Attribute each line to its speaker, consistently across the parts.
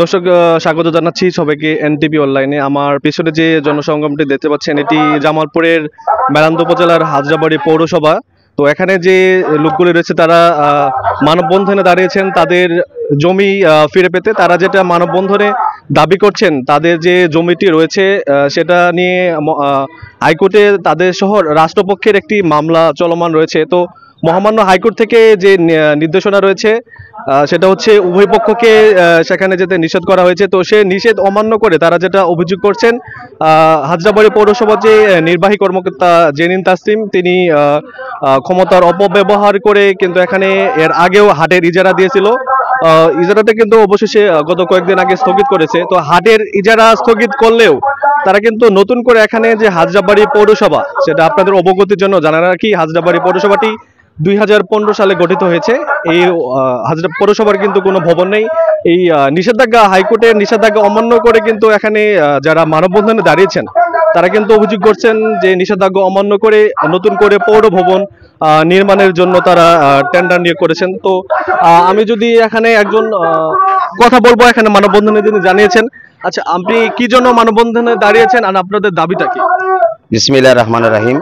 Speaker 1: দর্শক স্বাগত জানাচ্ছি সবাইকে এনটিভি অনলাইনে। আমার পিছনে যে জনসংগমটি দেখতে পাচ্ছেন এটি জামালপুরের মেলান্দ উপজেলার হাজরাবাড়ি পৌরসভা। তো এখানে যে লোকগুলি রয়েছে তারা মানববন্ধনে দাঁড়িয়েছেন তাদের জমি ফিরে পেতে। তারা যেটা মানববন্ধনে দাবি করছেন, তাদের যে জমিটি রয়েছে সেটা নিয়ে হাইকোর্টে তাদের সহ রাষ্ট্রপক্ষের একটি মামলা চলমান রয়েছে। তো মহামান্য হাইকোর্ট থেকে যে নির্দেশনা রয়েছে সেটা হচ্ছে উভয় পক্ষকে সেখানে যেতে নিষেধ করা হয়েছে। তো সে নিষেধ অমান্য করে তারা যেটা অভিযোগ করছেন, হাজরাবাড়ি পৌরসভার যে নির্বাহী কর্মকর্তা জেনিন তাসলিম তিনি ক্ষমতার অপব্যবহার করে কিন্তু এখানে এর আগেও হাটের ইজারা দিয়েছিল। ইজারাটা কিন্তু অবশেষে গত কয়েকদিন আগে স্থগিত করেছে। তো হাটের ইজারা স্থগিত করলেও তারা কিন্তু নতুন করে এখানে যে হাজরাবাড়ি পৌরসভা, সেটা আপনাদের অবগতির জন্য জানা রাখি, হাজরাবাড়ি পৌরসভাটি 2015 সালে গঠিত হয়েছে। এই পৌরসভার কিন্তু কোনো ভবন নেই। এই নিষেধাজ্ঞা, হাইকোর্টের নিষেধাজ্ঞা অমান্য করে কিন্তু এখানে যারা মানববন্ধনে দাঁড়িয়েছেন তারা কিন্তু অভিযোগ করছেন যে নিষেধাজ্ঞা অমান্য করে নতুন করে পৌর ভবন নির্মাণের জন্য তারা টেন্ডার নিয়োগ করেছেন। তো আমি যদি এখানে একজন কথা বলবো, এখানে মানববন্ধনে যিনি জানিয়েছেন। আচ্ছা, আপনি কি জন্য মানববন্ধনে দাঁড়িয়েছেন আর আপনাদের দাবিটা কি?
Speaker 2: বিসমিল্লাহির রহমানির রহিম।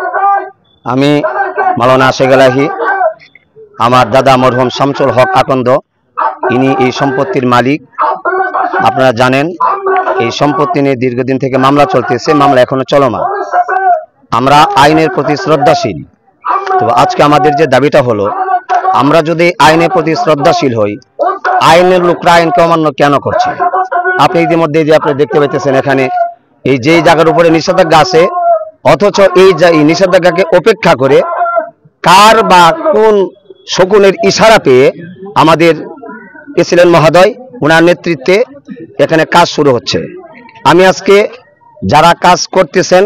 Speaker 2: আমি মাওলানা আশিক এলাহি, আমার দাদা মরহুম শামসুল হক আকন্দ, ইনি এই সম্পত্তির মালিক। আপনারা জানেন এই সম্পত্তি নিয়ে দীর্ঘদিন থেকে মামলা চলতেছে, মামলা এখনো চলমান। আমরা আইনের প্রতি শ্রদ্ধাশীল। তো আজকে আমাদের যে দাবিটা হলো, আমরা যদি আইনের প্রতি শ্রদ্ধাশীল হই, আইনের লোকরা আইনকে অমান্য কেন করছে? আপনি ইতিমধ্যে যে আপনি দেখতে পাইতেছেন এখানে এই যে জায়গার উপরে নিষেধাজ্ঞা আছে, অথচ এই নিষেধাজ্ঞাকে উপেক্ষা করে কার বা কোন শকুনের ইশারা পেয়ে আমাদের প্রেসিডেন্ট মহোদয় ওনার নেতৃত্বে এখানে কাজ শুরু হচ্ছে। আমি আজকে যারা কাজ করতেছেন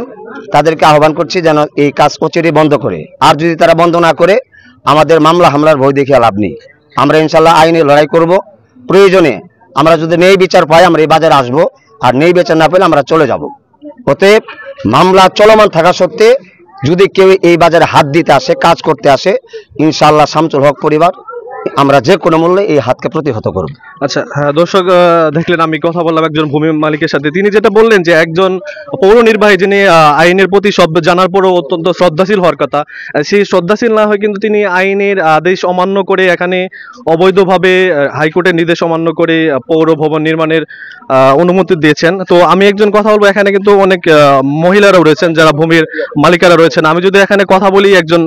Speaker 2: তাদেরকে আহ্বান করছি যেন এই কাজ অচিরেই বন্ধ করে, আর যদি তারা বন্ধ না করে আমাদের মামলা হামলার ভয় দেখিয়ে লাভ নেই। আমরা ইনশাল্লাহ আইনে লড়াই করব। প্রয়োজনে আমরা যদি ন্যায় বিচার পাই আমরা এই বাজারে আসবো, আর ন্যায় বিচার না পেলে আমরা চলে যাব। অতএব মামলা চলমান থাকা সত্ত্বে যদি কেউ এই বাজারে হাত দিতে আসে, কাজ করতে আসে, ইনশাআল্লাহ শামসুল হক পরিবার আমরা যে কোনো মূল্যে এই হাতকে প্রতিহত করব।
Speaker 1: আচ্ছা, হ্যাঁ দর্শক দেখলেন, আমি কথা বললাম একজন ভূমি মালিকের সাথে। তিনি যেটা বললেন যে একজন পৌর নির্বাহী যিনি আইনের প্রতি সব জানার পরও অত্যন্ত শ্রদ্ধাশীল হওয়ার কথা, সেই শ্রদ্ধাশীল না হয় কিন্তু তিনি আইনের আদেশ অমান্য করে এখানে অবৈধভাবে হাইকোর্টের নির্দেশ অমান্য করে পৌর ভবন নির্মাণের অনুমতি দিয়েছেন। তো আমি একজন কথা বলবো, এখানে কিন্তু অনেক মহিলারাও রয়েছেন যারা ভূমির মালিকারা রয়েছেন। আমি যদি এখানে কথা বলি একজন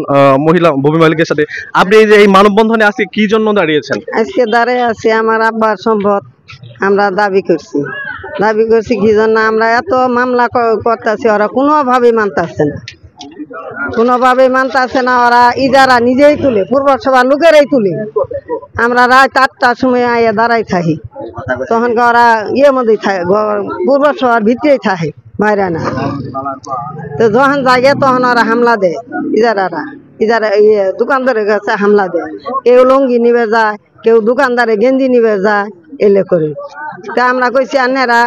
Speaker 1: মহিলা ভূমি মালিকের সাথে, আপনি এই যে এই মানববন্ধনে আজকে কি জন্য দাঁড়িয়েছেন?
Speaker 3: আজকে দাঁড়িয়ে আছি আমার আব্বার সম্পদ আমরা দাবি করছি কি জন্য? আমরা এত মামলা করতেছি, ওরা কোনোভাবেই মানতেছে না। ওরা ইজারা নিজেই তুলে, পূর্বসভার লোকেরাই তুলে। আমরা রাত 8টার সময় আইয়া দাঁড়াই থাকি, তখন ওরা মধ্যেই থাকে, পূর্বসভার ভিতরেই থাকে, বাইরে না। তো যখন জাগে তখন ওরা হামলা দেয়, ইজারা দোকানদারের কাছে হামলা দেয়। কেউ লুঙ্গি নিবে যায়, কেউ দোকানদারে গেঞ্জি নিবে যায়, এলে করে। তা আমরা কইছি আন্নারা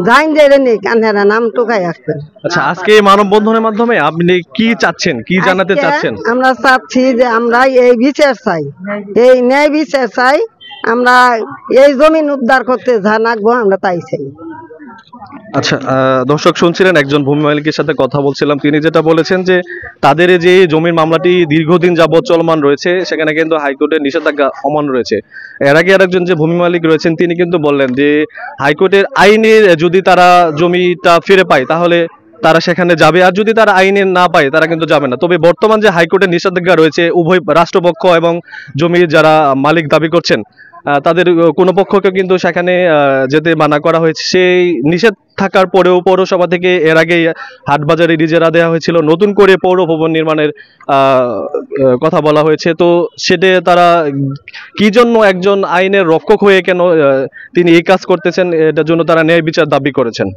Speaker 3: যাইন যে নেই, আন্নারা নাম টুকাই আসবেন।
Speaker 1: আচ্ছা, আজকে মানববন্ধনের মাধ্যমে আপনি কি চাচ্ছেন, কি জানাতে চাচ্ছেন?
Speaker 3: আমরা চাচ্ছি যে আমরা এই বিচার চাই, এই ন্যায় বিচার চাই। আমরা এই জমিন উদ্ধার করতে যা নাগবো আমরা তাই চাই।
Speaker 1: আচ্ছা, দর্শক শুনছিলেন, একজন ভূমি মালিকের সাথে কথা বলছিলাম। তিনি যেটা বলেছেন যে তাদের যে জমির মামলাটি দীর্ঘদিন যাবৎ চলমান রয়েছে, সেখানে কিন্তু হাইকোর্টের নিষেধাজ্ঞা অমান্য রয়েছে। এর আগে আরেকজন যে ভূমি মালিক রয়েছেন তিনি কিন্তু বললেন যে হাইকোর্টের আইনে যদি তারা জমিটা ফিরে পায় তাহলে তারা সেখানে যাবে, আর যদি তারা আইনে না পায় তারা কিন্তু যাবে না। তবে বর্তমান যে হাইকোর্টের নিষেধাজ্ঞা রয়েছে, উভয় রাষ্ট্রপক্ষ এবং জমির যারা মালিক দাবি করছেন তাদের কোনো পক্ষকে কিন্তু সেখানে যেতে মানা করা হয়েছে। সেই নিষেধ থাকার পরেও পৌরসভা থেকে এর আগে হাটবাজারে ইজারা দেওয়া হয়েছিল, নতুন করে পৌর ভবন নির্মাণের কথা বলা হয়েছে। তো সেটা তারা কি জন্য, একজন আইনের রক্ষক হয়ে কেন তিনি এই কাজ করতেছেন, এটার জন্য তারা ন্যায় বিচার দাবি করেছেন।